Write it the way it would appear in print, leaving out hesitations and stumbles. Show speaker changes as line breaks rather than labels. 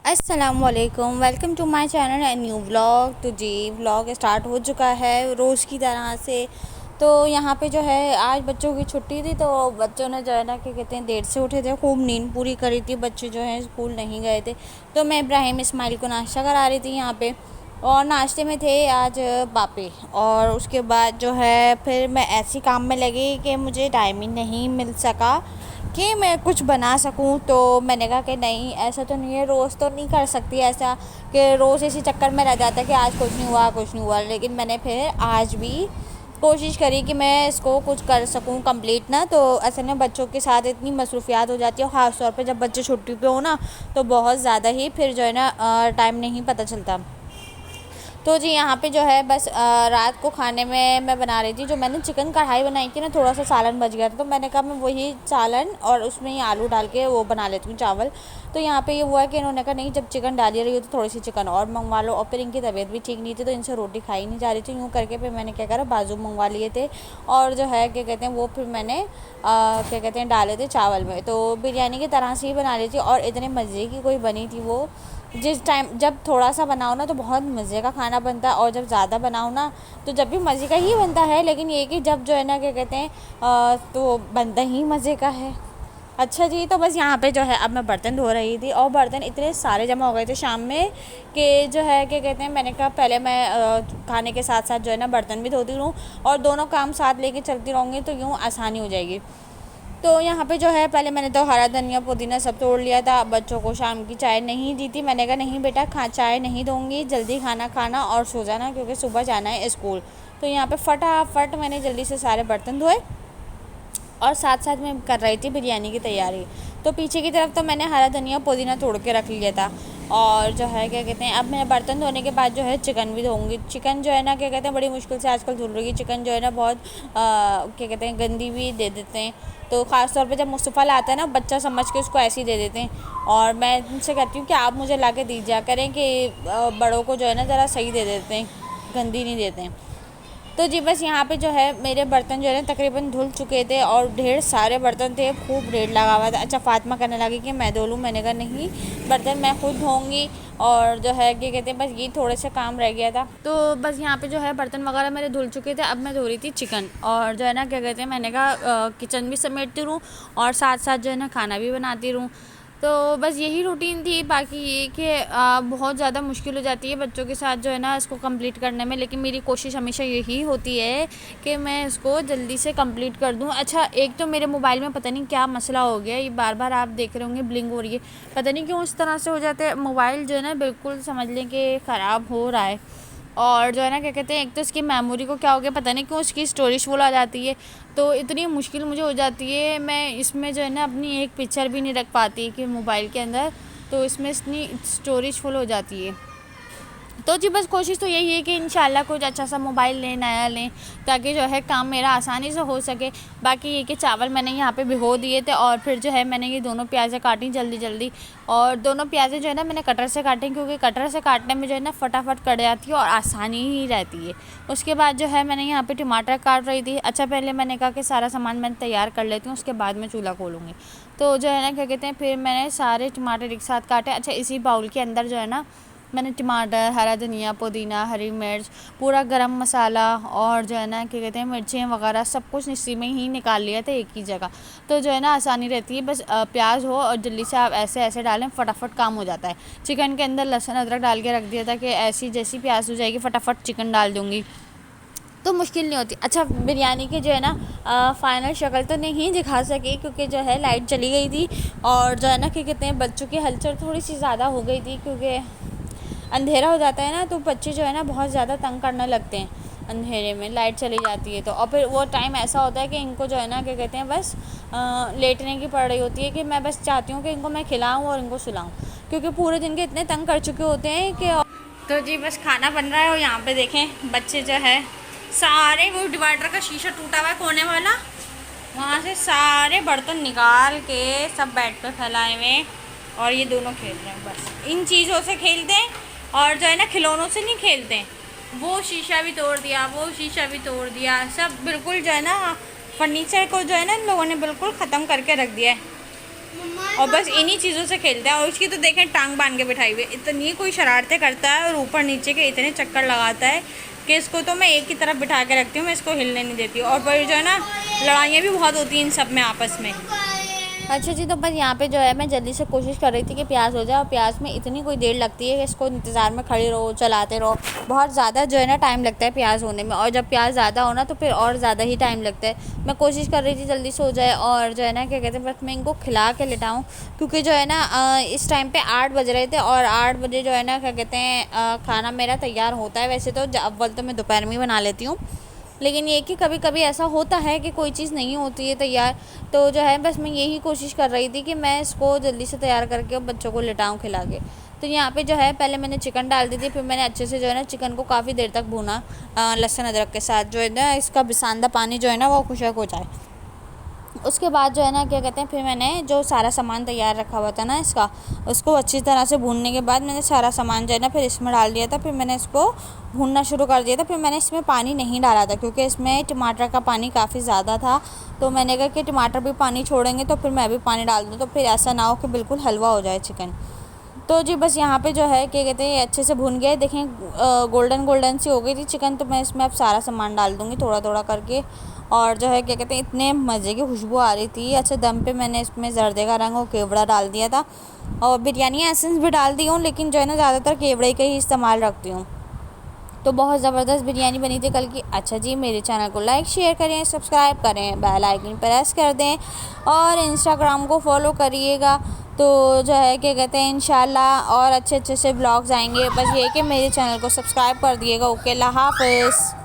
अस्सलामुअलैकुम, welcome to my channel and new vlog. तो जी व्लॉग स्टार्ट हो चुका है रोज़ की तरह से। तो यहाँ पे जो है आज बच्चों की छुट्टी थी, तो बच्चों ने जो है ना क्या कहते हैं देर से उठे थे, खूब नींद पूरी करी थी। बच्चे जो हैं स्कूल नहीं गए थे, तो मैं इब्राहिम इस्माइल को नाश्ता करा रही थी यहाँ पे। और नाश्ते में थे आज पापे। और उसके बाद जो है फिर मैं ऐसी काम में लगी कि मुझे टाइम ही नहीं मिल सका कि मैं कुछ बना सकूं। तो मैंने कहा कि नहीं, ऐसा तो नहीं है, रोज़ तो नहीं कर सकती ऐसा कि रोज़ इसी चक्कर में रह जाता है कि आज कुछ नहीं हुआ कुछ नहीं हुआ। लेकिन मैंने फिर आज भी कोशिश करी कि मैं इसको कुछ कर सकूं कंप्लीट ना। तो असल में बच्चों के साथ इतनी मसरूफियात हो जाती है, ख़ास तौर पे जब बच्चे छुट्टी पे हो ना, तो बहुत ज़्यादा ही फिर जो है ना टाइम नहीं पता चलता। तो जी यहाँ पे जो है बस रात को खाने में मैं बना रही थी, जो मैंने चिकन कढ़ाई बनाई थी ना, थोड़ा सा सालन बच गया था, तो मैंने कहा मैं वही सालन और उसमें ही आलू डाल के वो बना लेती हूँ चावल। तो यहाँ पे ये हुआ है कि इन्होंने कहा नहीं, जब चिकन डाल ही रही हो तो थोड़ी सी चिकन और मंगवा लो। और फिर इनकी तबीयत भी ठीक नहीं थी, तो इनसे रोटी खाई नहीं जा रही थी। यूँ करके फिर मैंने क्या करा, बाजू मंगवा लिए थे और जो है क्या कहते हैं वो फिर मैंने क्या कहते हैं डाले थे चावल में। तो बिरयानी की तरह से ही बना ली थी और इतने मज़े की कोई बनी थी वो। जिस टाइम जब थोड़ा सा बनाओ ना तो बहुत मज़े का खाना बनता है, और जब ज़्यादा बनाओ ना तो जब भी मज़े का ही बनता है। लेकिन ये कि जब जो है ना क्या कहते हैं तो बनता ही मज़े का है। अच्छा जी, तो बस यहाँ पे जो है अब मैं बर्तन धो रही थी, और बर्तन इतने सारे जमा हो गए थे शाम में कि जो है क्या कहते हैं मैंने कहा पहले मैं खाने के साथ साथ जो है ना बर्तन भी धोती रहूँ, और दोनों काम साथ लेके चलती रहूँगी तो यूँ आसानी हो जाएगी। तो यहाँ पे जो है पहले मैंने तो हरा धनिया पुदीना सब तोड़ लिया था। बच्चों को शाम की चाय नहीं दी थी, मैंने कहा नहीं बेटा चाय नहीं दूँगी, जल्दी खाना खाना और सो जाना क्योंकि सुबह जाना है स्कूल। तो यहाँ पे फटाफट मैंने जल्दी से सारे बर्तन धोए और साथ साथ मैं कर रही थी बिरयानी की तैयारी। तो पीछे की तरफ तो मैंने हरा धनिया पुदीना तोड़ के रख लिया था। और जो है क्या कहते हैं अब मैं बर्तन धोने के बाद जो है चिकन भी धोऊंगी। चिकन जो है ना क्या कहते हैं बड़ी मुश्किल से आजकल धुल रही है। चिकन जो है ना बहुत क्या कहते हैं गंदी भी दे देते हैं। तो ख़ास तौर पे जब मुस्तफ़ा लाता है ना, बच्चा समझ के उसको ऐसे ही दे देते हैं। और मैं उनसे कहती हूँ कि आप मुझे ला के दीजिए करें कि बड़ों को जो है ना ज़रा सही दे देते हैं, गंदी नहीं देते हैं। तो जी बस यहाँ पे जो है मेरे बर्तन जो है ना तकरीबन धुल चुके थे, और ढेर सारे बर्तन थे, खूब ढेर लगा हुआ था। अच्छा, फ़ातिमा कहने लगी कि मैं धो लूँ, मैंने कहा नहीं, बर्तन मैं खुद धोऊँगी। और जो है क्या कहते हैं बस ये थोड़े से काम रह गया था। तो बस यहाँ पे जो है बर्तन वगैरह मेरे धुल चुके थे। अब मैं धो रही थी चिकन, और जो है ना क्या कहते हैं मैंने कहा किचन भी समेटती रहूँ और साथ साथ जो है ना खाना भी बनाती रहूँ। तो बस यही रूटीन थी। बाकी ये कि बहुत ज़्यादा मुश्किल हो जाती है बच्चों के साथ जो है ना इसको कंप्लीट करने में, लेकिन मेरी कोशिश हमेशा यही होती है कि मैं इसको जल्दी से कंप्लीट कर दूं। अच्छा, एक तो मेरे मोबाइल में पता नहीं क्या मसला हो गया, ये बार बार आप देख रहे होंगे ब्लिंक हो रही है, पता नहीं क्यों इस तरह से हो जाता है। मोबाइल जो है ना बिल्कुल समझ लें कि ख़राब हो रहा है। और जो है ना क्या कहते हैं एक तो इसकी मेमोरी को क्या हो गया पता नहीं क्यों, इसकी स्टोरेज फुल आ जाती है। तो इतनी मुश्किल मुझे हो जाती है, मैं इसमें जो है ना अपनी एक पिक्चर भी नहीं रख पाती कि मोबाइल के अंदर, तो इसमें इतनी स्टोरेज फुल हो जाती है। तो जी बस कोशिश तो यही है कि इंशाल्लाह कुछ अच्छा सा मोबाइल लें, नया लें, ताकि जो है काम मेरा आसानी से हो सके। बाकी ये कि चावल मैंने यहाँ पे भिगो दिए थे, और फिर जो है मैंने ये दोनों प्याज़ें काटी जल्दी जल्दी। और दोनों प्याज़ें जो है ना मैंने कटर से काटी, क्योंकि कटर से काटने में जो है ना फटाफट कट जाती है और आसानी ही रहती है। उसके बाद जो है मैंने यहाँ पर टमाटर काट रही थी। अच्छा, पहले मैंने कहा कि सारा सामान मैं तैयार कर लेती हूँ, उसके बाद मैं चूल्हा खोलूँगी। तो जो है ना क्या कहते हैं फिर मैंने सारे टमाटर एक साथ काटे। अच्छा, इसी बाउल के अंदर जो है ना मैंने टमाटर, हरा धनिया, पुदीना, हरी मिर्च, पूरा गरम मसाला और जो है ना क्या कहते हैं मिर्चें वगैरह सब कुछ इसी में ही निकाल लिया था एक ही जगह। तो जो है ना आसानी रहती है, बस प्याज हो और जल्दी से आप ऐसे ऐसे डालें, फटाफट काम हो जाता है। चिकन के अंदर लहसुन अदरक डाल के रख दिया था कि ऐसी जैसी प्याज हो जाएगी फटाफट चिकन डाल दूँगी, तो मुश्किल नहीं होती। अच्छा, बिरयानी की जो है ना फ़ाइनल शक्ल तो नहीं दिखा सकी, क्योंकि जो है लाइट चली गई थी, और जो है ना क्या कहते हैं बच्चों की हलचल थोड़ी सी ज़्यादा हो गई थी, क्योंकि अंधेरा हो जाता है ना, तो बच्चे जो है ना बहुत ज़्यादा तंग करने लगते हैं अंधेरे में, लाइट चली जाती है तो। और फिर वो टाइम ऐसा होता है कि इनको जो है ना क्या कहते हैं बस लेटने की पड़ रही होती है, कि मैं बस चाहती हूँ कि इनको मैं खिलाऊँ और इनको सुलाऊँ, क्योंकि पूरे दिन के इतने तंग कर चुके होते हैं कि। तो जी बस खाना बन रहा है, और यहाँ पे देखें बच्चे जो है सारे, वो डिवाइडर का शीशा टूटा हुआ है कोने वाला, वहाँ से सारे बर्तन निकाल के सब बेड पे फैलाए हुए, और ये दोनों खेल रहे हैं। बस इन चीज़ों से खेलते हैं, और जो है ना खिलौनों से नहीं खेलते हैं। वो शीशा भी तोड़ दिया, वो शीशा भी तोड़ दिया, सब बिल्कुल जो है ना फर्नीचर को जो है ना इन लोगों ने बिल्कुल ख़त्म करके रख दिया है। और बस इन्हीं चीज़ों से खेलता है। और उसकी तो देखें टांग बांध के बिठाई हुई, इतनी कोई शरारतें करता है और ऊपर नीचे के इतने चक्कर लगाता है कि इसको तो मैं एक ही तरफ बिठा के रखती हूँ, मैं इसको हिलने नहीं देती। और पर जो है ना, लड़ाइयाँ भी बहुत होती हैं इन सब में आपस में। अच्छा जी, तो बस यहाँ पे जो है मैं जल्दी से कोशिश कर रही थी कि प्याज हो जाए, और प्याज में इतनी कोई देर लगती है कि इसको इंतज़ार में खड़ी रहो, चलाते रहो। बहुत ज़्यादा जो है ना टाइम लगता है प्याज होने में, और जब प्याज ज़्यादा हो ना तो फिर और ज़्यादा ही टाइम लगता है। मैं कोशिश कर रही थी जल्दी से हो जाए, और जो है ना क्या कहते हैं, बस मैं इनको खिला के लिटाऊँ, क्योंकि जो है ना इस टाइम पर 8 बज रहे थे, और 8 बजे जो है ना क्या कहते हैं खाना मेरा तैयार होता है। वैसे तो अव्वल तो मैं दोपहर में ही बना लेती हूँ, लेकिन ये कि कभी कभी ऐसा होता है कि कोई चीज़ नहीं होती है तैयार। तो जो है बस मैं यही कोशिश कर रही थी कि मैं इसको जल्दी से तैयार करके और बच्चों को लिटाऊँ खिला के। तो यहाँ पे जो है पहले मैंने चिकन डाल दी थी, फिर मैंने अच्छे से जो है ना चिकन को काफ़ी देर तक भूना लहसुन अदरक के साथ, जो है ना इसका बिसांदा पानी जो है ना वो खुशक हो जाए। उसके बाद जो है ना क्या कहते हैं, फिर मैंने जो सारा सामान तैयार रखा हुआ था ना इसका, उसको अच्छी तरह से भूनने के बाद मैंने सारा सामान जो है ना फिर इसमें डाल दिया था। फिर मैंने इसको भूनना शुरू कर दिया था। फिर मैंने इसमें पानी नहीं डाला था, क्योंकि इसमें टमाटर का पानी काफ़ी ज़्यादा था। तो मैंने कहा कि टमाटर भी पानी छोड़ेंगे तो फिर मैं भी पानी डाल दूँ, तो फिर ऐसा ना हो कि बिल्कुल हलवा हो जाए चिकन। तो जी बस यहाँ पे जो है क्या कहते हैं अच्छे से भून गया, देखें गोल्डन गोल्डन सी हो गई थी चिकन। तो मैं इसमें अब सारा सामान डाल दूँगी थोड़ा थोड़ा करके, और जो है क्या कहते हैं इतने मज़े की खुशबू आ रही थी। अच्छा, दम पे मैंने इसमें जर्दे का रंग और केवड़ा डाल दिया था, और बिरयानी एसेंस भी डाल दी हूँ, लेकिन जो है ना ज़्यादातर केवड़े का ही इस्तेमाल रखती हूँ। तो बहुत ज़बरदस्त बिरयानी बनी थी कल की। अच्छा जी, मेरे चैनल को लाइक शेयर करें, सब्सक्राइब करें, बेल आइकन प्रेस कर दें, और इंस्टाग्राम को फॉलो करिएगा। तो जो है क्या कहते हैं इंशाल्लाह और अच्छे अच्छे से ब्लॉग्स आएंगे। बस ये कि मेरे चैनल को सब्सक्राइब कर दिएगा। ओके, अल्लाह हाफ़िज़।